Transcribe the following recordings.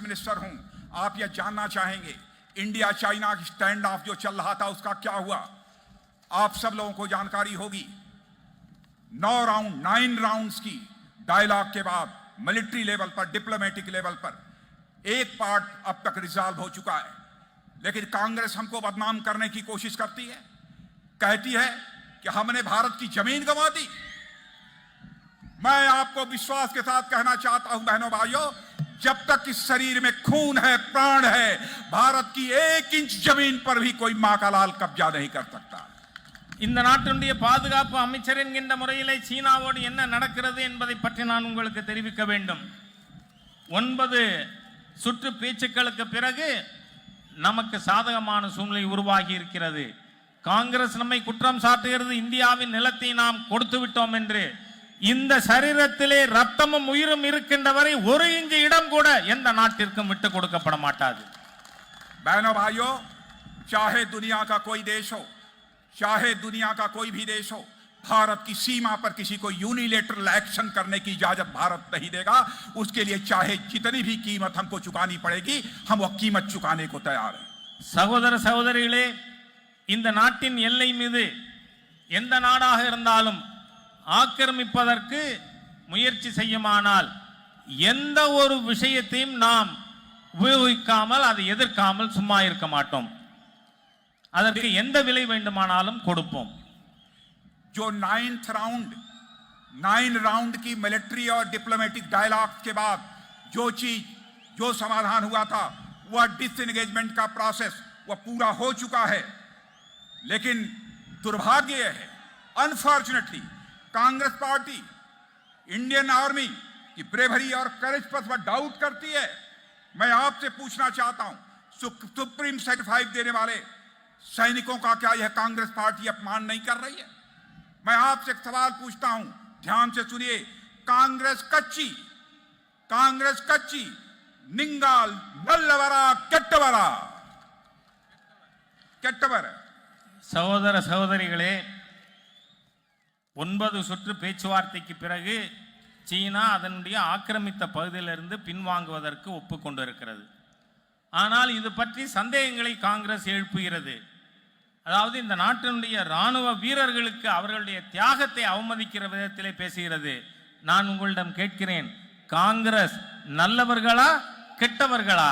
Minister हूं, आप यह जानना चाहेंगे इंडिया चाइना स्टैंड ऑफ जो चल रहा था उसका क्या हुआ। आप सब लोगों को जानकारी होगी 9 राउंड्स की डायलॉग के बाद मिलिट्री लेवल पर, डिप्लोमेटिक लेवल पर एक पार्ट अब तक रिजॉल्व हो चुका है। लेकिन कांग्रेस हमको बदनाम करने की कोशिश करती है, कहती है कि हमने भारत की जमीन गंवा दी। मैं आपको विश्वास के साथ कहना चाहता हूं बहनों भाइयों, जब तक इस शरीर में खून है, प्राण है, भारत की 1 इंच जमीन पर भी कोई मां का लाल कब्जा नहीं कर सकता। இந்த நாட்டினுடைய பாதுகாப்பு அமைச்சர் என்கின்ற முறையிலே சீனாவோடு என்ன நடக்கிறது என்பதை பற்றி நான் உங்களுக்கு தெரிவிக்க வேண்டும். 9 சுற்று பேச்சுக்களுக்கு பிறகு நமக்கு சாதகமான சூழ்நிலை உருவாகி இருக்கிறது. காங்கிரஸ் நம்மை குற்றம் சாட்டுகிறது, இந்தியாவின் நிலத்தை நாம் கொடுத்து விட்டோம் என்று. இந்த சரீரத்திலே ரத்தமும் உயிரும் இருக்கின்ற வரை 1 இன்ச் இடம் கூட எந்த நாட்டிற்கும் விட்டு கொடுக்கப்பட மாட்டாது. बहनों भाइयों, चाहे दुनिया का कोई देश हो, चाहे दुनिया का कोई भी देश हो, भारत की सीमा पर किसी को यूनिलेटरल एक्शन करने की इजाजत भारत नहीं देगा। उसके लिए चाहे जितनी भी कीमत हमको चुकानी पड़ेगी, हम वो कीमत चुकाने को तैयार हैं। சகோதர சகோதரிகளே, இந்த நாட்டின் எல்லை மீது எந்த நாடாக இருந்தாலும் ஆக்கிரமிப்பதற்கு முயற்சி செய்யுமானால் எந்த ஒரு விஷயத்தையும் நாம் உபயோகிக்காமல் அதை எதிர்க்காமல் சும்மா இருக்க மாட்டோம். அதற்கு எந்த விலை வேண்டுமானாலும் கொடுப்போம். जो 9 राउंड की मिलिट्री और डिप्लोमेटिक डायलॉग के बाद जो समाधान हुआ था, वह डिसएंगेजमेंट का प्रोसेस वह पूरा हो चुका है। लेकिन दुर्भाग्य है, unfortunately Congress party Indian army की ब्रेवरी और करेज पर वह डाउट करती है। मैं आपसे पूछना चाहता हूं, सुप्रीम सर्टिफाइड देने वाले सैनिकों का क्या यह कांग्रेस पार्टी अपमान नहीं कर रही है? मैं आपसे एक सवाल पूछता हूं, ध्यान से सुनिए। कांग्रेस कच्ची निंगाल नल्लवरा ಕೆಟ್ಟವರ. சகோதர சகோதரிகளே, 9 சுற்று பேச்சுவார்த்தைக்கு பிறகு சீனா அதனுடைய ஆக்கிரமித்த பகுதியிலிருந்து பின்வாங்குவதற்கு ஒப்புக்கொண்டிருக்கிறது. ஆனால் இது பற்றி சந்தேகங்களை காங்கிரஸ் எழுப்புகிறது. அதாவது இந்த நாட்டினுடைய ராணுவ வீரர்களுக்கு அவர்களுடைய தியாகத்தை அவமதிக்கிற விதத்திலே பேசுகிறது. நான் உங்களிடம் கேட்கிறேன், காங்கிரஸ் நல்லவர்களா கெட்டவர்களா?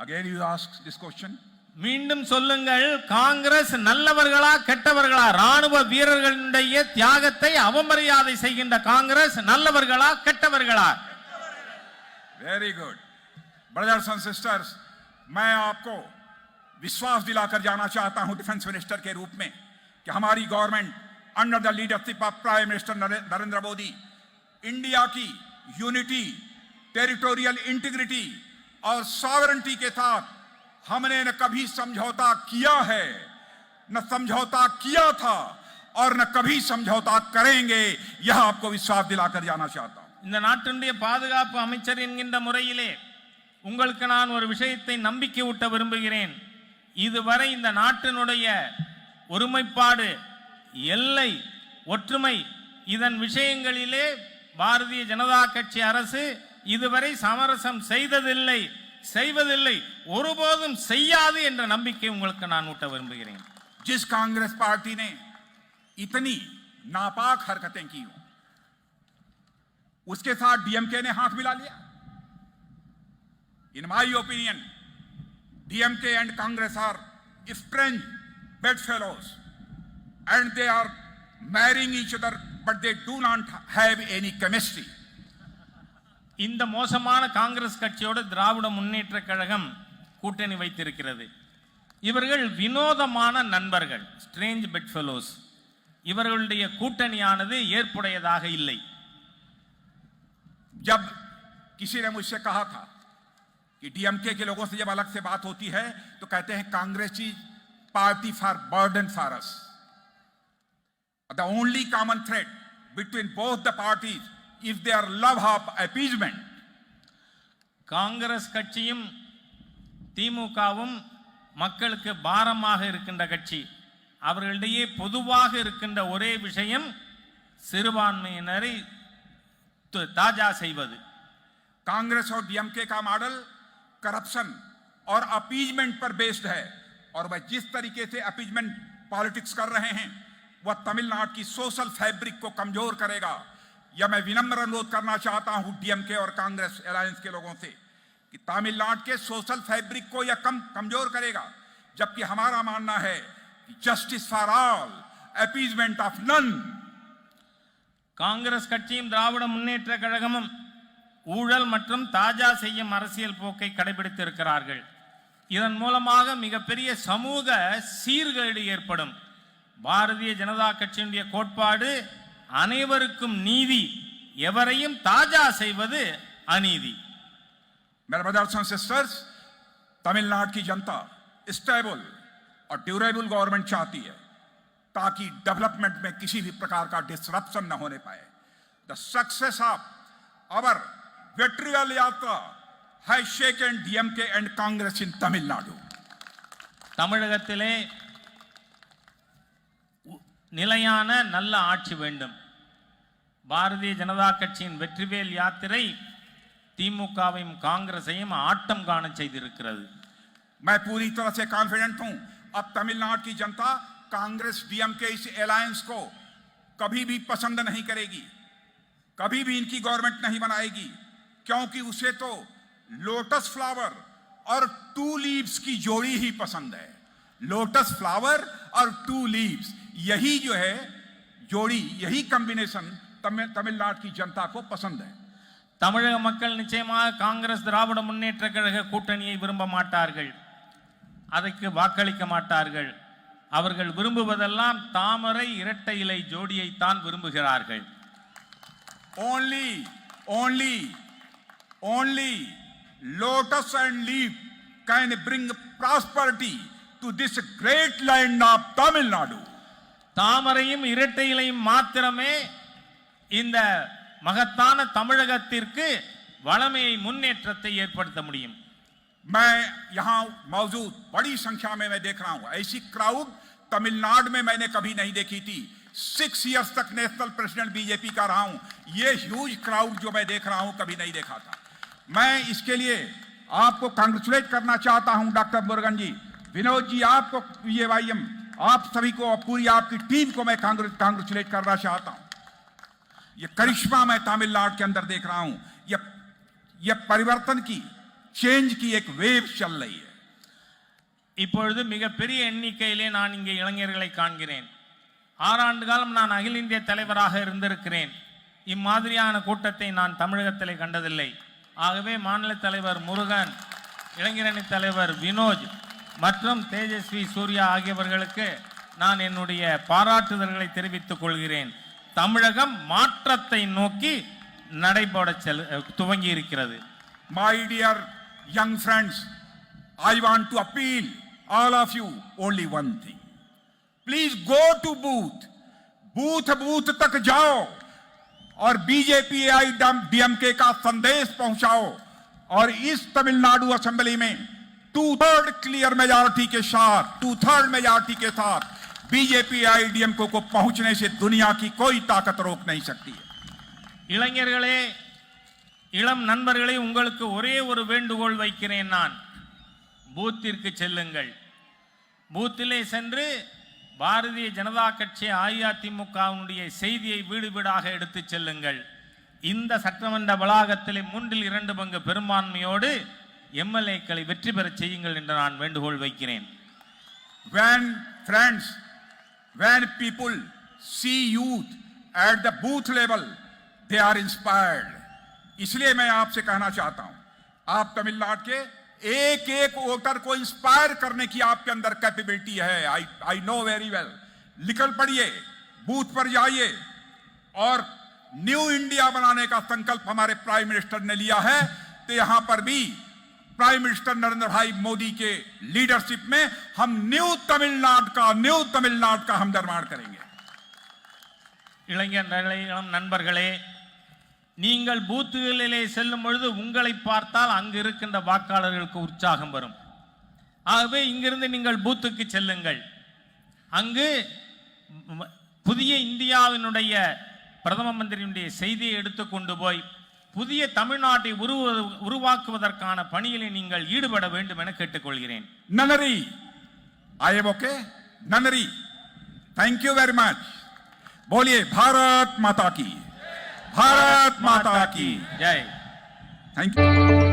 Again you ask this question. மீண்டும் சொல்லுங்கள், காங்கிரஸ் நல்லவர்களா கெட்டவர்களா? ராணுவ வீரர்களுடைய தியாகத்தை அவமரியாதை செய்கின்ற காங்கிரஸ் நல்லவர்களா கெட்டவர்களா? Very good. Brothers and sisters, मैं आपको विश्वास दिलाकर जाना चाहता हूं डिफेंस मिनिस्टर के रूप में कि हमारी government under the leadership of prime minister Narendra Modi India की यूनिटी, टेरिटोरियल इंटीग्रिटी और सॉवरेंटी के साथ हमने न कभी समझौता किया है, न समझौता किया था और न कभी समझौता करेंगे। यह आपको विश्वास दिलाकर जाना चाहता हूं. இந்த நாட்டினுடைய பாதுகாப்பு அமைச்சர் என்கின்ற முறையிலே உங்களுக்கு நான் ஒரு விஷயத்தை நம்பிக்கை ஊட்ட விரும்புகிறேன். இதுவரை இந்த நாட்டினுடைய ஒருமைப்பாடு, எல்லை, ஒற்றுமை இதன் விஷயங்களிலே பாரதிய ஜனதா கட்சி அரசு இதுவரை சமரசம் செய்வதில்லை, ஒருபோதும் செய்யாது என்ற நம்பிக்கை உங்களுக்கு நான் ஊட்ட விரும்புகிறேன். जिस कांग्रेस पार्टी ने इतनी नापाक हरकतें की हो, उसके साथ डीएमके ने हाथ मिला लिया. In my opinion, DMK and Congress are strange bedfellows and they are marrying each other, but they do not have any chemistry. இந்த மோசமான காங்கிரஸ் கட்சியோடு திராவிட முன்னேற்ற கழகம் கூட்டணி வைத்திருக்கிறது. இவர்கள் வினோதமான நண்பர்கள், ஸ்ட்ரேஞ்ச் பெட்ஃபெலோஸ். இவர்களுடைய கூட்டணியானது ஏற்புடையதாக இல்லை. जब किसी ने मुझसे कहा था कि डीएमके के लोगों से जब अलग से बात होती है तो कहते हैं Congress is party for burden for us. The only common thread between both the parties is their love of appeasement. Congress கட்சியும் திமுகவும் மக்களுக்கு பாரமாக இருக்கின்ற கட்சி. அவர்களிடையே பொதுவாக இருக்கின்ற ஒரே விஷயம் சிறுபான்மையினரை தாஜா செய்வது. कांग्रेस और डीएमके का मॉडल करप्शन और अपीजमेंट पर बेस्ड है और वह जिस तरीके से अपीजमेंट पॉलिटिक्स कर रहे हैं वह तमिलनाडु की सोशल फैब्रिक को कमजोर करेगा। या मैं विनम्र अनुरोध करना चाहता हूं डीएमके और कांग्रेस अलायंस के लोगों से कि तमिलनाडु के सोशल फैब्रिक को यह कमजोर करेगा, जबकि हमारा मानना है कि justice for all, appeasement of none. Congress கட்சியும் திராவிட முன்னேற்ற கழகமும் ஊழல் மற்றும் தாஜா செய்யும் அரசியல் போக்கை கடைபிடித்து இருக்கிறார்கள். இதன் மூலமாக மிகப்பெரிய சமூக சீர்கேடு ஏற்படும். பாரதிய ஜனதா கட்சியினுடைய கோட்பாடு அனைவருக்கும் நீதி, எவரையும் தாஜா செய்வது அநீதி. मेरे ब्रदर्स एंड सिस्टर्स, तमिलनाडु की जनता स्टेबल और ड्यूरेबल गवर्नमेंट चाहती है ताकि डेवलपमेंट में किसी भी प्रकार का डिसरप्शन न होने पाए। द सक्सेस ऑफ आवर विट्रियल यात्रा has shaken DMK and Congress in Tamil Nadu. தமிழகத்திலே நிலையான நல்ல ஆட்சி வேண்டும். பாரதிய ஜனதா கட்சியின் வெற்றிவேல் யாத்திரை திமுகவையும் காங்கிரஸையும் ஆட்டம் காண செய்திருக்கிறது. मैं पूरी तरह से कॉन्फिडेंट हूं अब तमिलनाडु की जनता कांग्रेस डीएमके इस अलायंस को कभी भी पसंद नहीं करेगी, कभी भी इनकी गवर्नमेंट नहीं बनाएगी, क्योंकि उसे तो लोटस फ्लावर और टू लीव्स की जोड़ी ही पसंद है। लोटस फ्लावर और टू लीव्स, यही जो है जोड़ी, यही कॉम्बिनेशन तमिलनाडु की जनता को पसंद है. தமிழக மக்கள் நிச்சயமாக காங்கிரஸ் திராவிட முன்னேற்ற கழக கூட்டணியை விரும்ப மாட்டார்கள், அதற்கு வாக்களிக்க மாட்டார்கள். அவர்கள் விரும்புவதெல்லாம் தாமரை இரட்டை இலை ஜோடியை தான் விரும்புகிறார்கள். Only lotus and leaf can bring prosperity to this great land of Tamil Nadu. தாமரையும் இரட்டை இலையும் மாத்திரமே இந்த மகத்தான தமிழகத்திற்கு வளமையை முன்னேற்றத்தை ஏற்படுத்த முடியும். मैं यहां मौजूद बड़ी संख्या में मैं देख रहा हूं, ऐसी क्राउड तमिलनाडु में मैंने कभी नहीं देखी थी. 6 इयर्स तक नेशनल प्रेसिडेंट बीजेपी का रहा हूं, ये ह्यूज क्राउड जो मैं देख रहा हूं कभी नहीं देखा था. मैं इसके लिए आपको कांग्रेचुलेट करना चाहता हूं डॉक्टर मुरुगन जी, विनोद जी, आपको VAYM, आप सभी को, पूरी आपकी टीम को मैं कांग्रेचुलेट करना चाहता हूं. ये करिश्मा मैं तमिलनाडु के अंदर देख रहा हूं. ये परिवर्तन की, चेंज की एक वेव चल रही है. இப்பொழுது மிகப்பெரிய எண்ணிக்கையிலே நான் இங்கே இளைஞர்களை காண்கிறேன். 6 ஆண்டு காலம் நான் அகில இந்திய தலைவராக இருந்திருக்கிறேன். இம்மாதிரியான கூட்டத்தை நான் தமிழகத்திலே கண்டதில்லை. ஆகவே மாநில தலைவர் முருகன், இளைஞரணி தலைவர் வினோஜ் மற்றும் தேஜஸ்வி சூர்யா ஆகியவர்களுக்கு நான் என்னுடைய பாராட்டுதல்களை தெரிவித்துக் கொள்கிறேன். தமிழகம் மாற்றத்தை நோக்கி நடைபோட துவங்கி இருக்கிறது. My dear young friends, I want to appeal all of you only one thing. Please go to booth तक जाओ और बीजेपी DMK का संदेश पहुंचाओ और इस तमिलनाडु असेंबली में 2/3 क्लियर मेजॉरिटी के साथ, 2/3 मेजॉरिटी के साथ बीजेपी DMK को पहुंचने से दुनिया की कोई ताकत रोक नहीं सकती है. இளைஞர்களே, இளம் நண்பர்களே, உங்களுக்கு ஒரே ஒரு வேண்டுகோள் வைக்கிறேன். நான் பூத்திற்கு செல்லுங்கள். பூத்திலே சென்று பாரதிய ஜனதா கட்சி அஇஅதிமுகவினுடைய செய்தியை வீடு வீடாக எடுத்து செல்லுங்கள். இந்த சட்டமன்ற வளாகத்திலே 2/3 பங்கு பெரும்பான்மையோடு எம்எல்ஏக்களை வெற்றி பெற செய்யுங்கள் என்று நான் வேண்டுகோள் வைக்கிறேன். When people see youth at the booth level, they are inspired. इसलिए मैं आपसे कहना चाहता हूं, आप तमिलनाडु के एक वोटर को इंस्पायर करने की आपके अंदर कैपेबिलिटी है. I know very well. निकल पड़िए, बूथ पर जाइए और न्यू इंडिया बनाने का संकल्प हमारे प्राइम मिनिस्टर ने लिया है. तो यहां पर भी प्राइम मिनिस्टर नरेंद्र भाई मोदी के लीडरशिप में हम न्यू तमिलनाडु का हम निर्माण करेंगे. இளைஞர்களே, இளம் நண்பர்களே, நீங்கள் பூத்துகளிலே செல்லும் பொழுது உங்களை பார்த்தால் அங்கு இருக்கின்ற வாக்காளர்களுக்கு உற்சாகம் வரும். ஆகவே இங்கிருந்து நீங்கள் பூத்துக்கு செல்லுங்கள். அங்கு புதிய இந்தியாவினுடைய பிரதம மந்திரியினுடைய செய்தியை எடுத்துக்கொண்டு போய் புதிய தமிழ்நாட்டை உருவாக்குவதற்கான பணியில் நீங்கள் ஈடுபட வேண்டும் என கேட்டுக்கொள்கிறேன். Nanari, I am okay? Nanari, thank you very much. बोलिए भारत माता की, भारत माता की जय. Thank you.